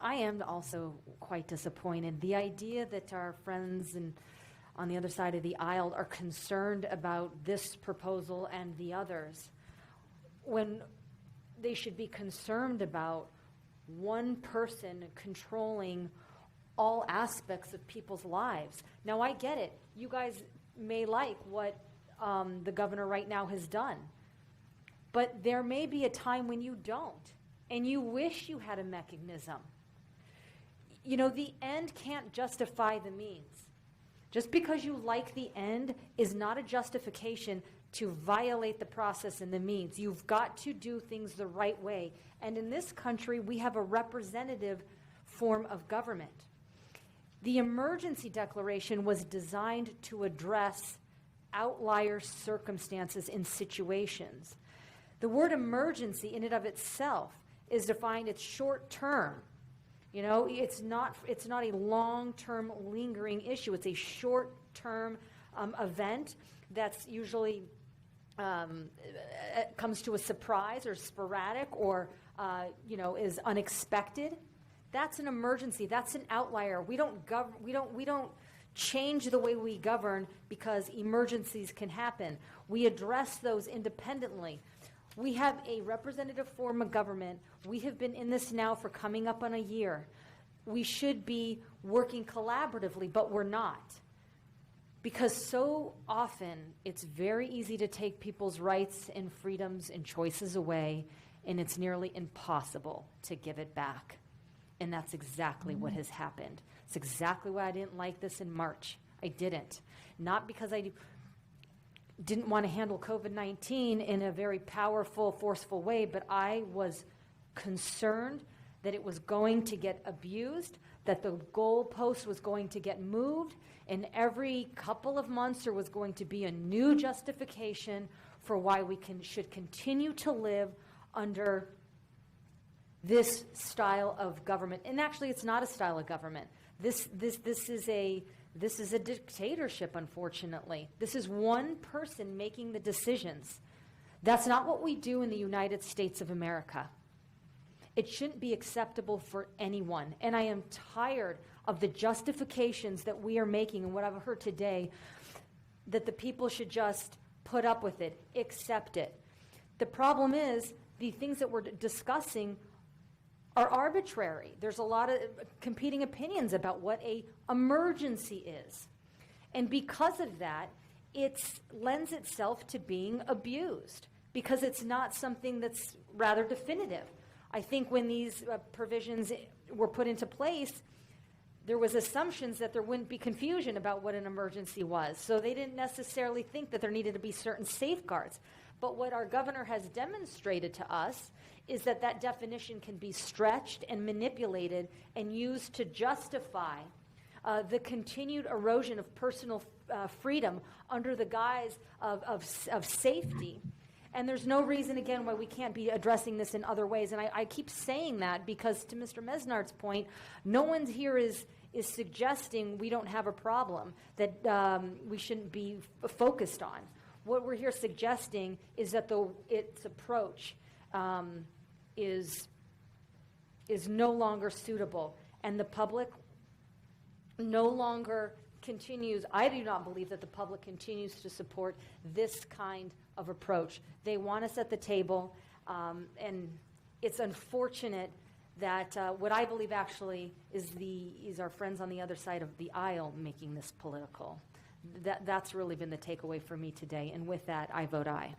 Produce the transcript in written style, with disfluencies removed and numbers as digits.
I am also quite disappointed. The idea that our friends on the other side of the aisle are concerned about this proposal and the others, when they should be concerned about one person controlling all aspects of people's lives. Now, I get it. You guys may like what the governor right now has done, but there may be a time when you don't, and you wish you had a mechanism. You know, the end can't justify the means. Just because you like the end is not a justification to violate the process and the means. You've got to do things the right way. And in this country, we have a representative form of government. The emergency declaration was designed to address outlier circumstances in situations. The word emergency in and of itself is defined as short term. You know, it's not a long-term lingering issue. It's a short-term event that's usually comes to a surprise or sporadic or is unexpected. That's an emergency. That's an outlier. We don't change the way we govern because emergencies can happen. We address those independently. We have a representative form of government. We have been in this now for coming up on a year. We should be working collaboratively, but we're not. Because so often it's very easy to take people's rights and freedoms and choices away, and it's nearly impossible to give it back. And that's exactly what has happened. It's exactly why I didn't like this in March. I didn't. Not because I didn't want to handle COVID-19 in a very powerful, forceful way, but I was concerned that it was going to get abused, that the goalpost was going to get moved, and every couple of months there was going to be a new justification for why we should continue to live under this style of government. And actually, it's not a style of government. This is a dictatorship, unfortunately. This is one person making the decisions. That's not what we do in the United States of America. It shouldn't be acceptable for anyone. And I am tired of the justifications that we are making and what I've heard today, that the people should just put up with it, accept it. The problem is the things that we're discussing are arbitrary. There's a lot of competing opinions about what an emergency is. And because of that, it lends itself to being abused because it's not something that's rather definitive. I think when these provisions were put into place, there was assumptions that there wouldn't be confusion about what an emergency was. So they didn't necessarily think that there needed to be certain safeguards. But what our governor has demonstrated to us is that that definition can be stretched and manipulated and used to justify the continued erosion of personal freedom under the guise of safety. And there's no reason, again, why we can't be addressing this in other ways. And I keep saying that because, to Mr. Mesnard's point, no one here is suggesting we don't have a problem that we shouldn't be focused on. What we're here suggesting is that its approach is no longer suitable, and the public no longer continues. I do not believe that the public continues to support this kind of approach. They want us at the table, and it's unfortunate that what I believe actually is our friends on the other side of the aisle making this political. That's really been the takeaway for me today, and with that, I vote aye.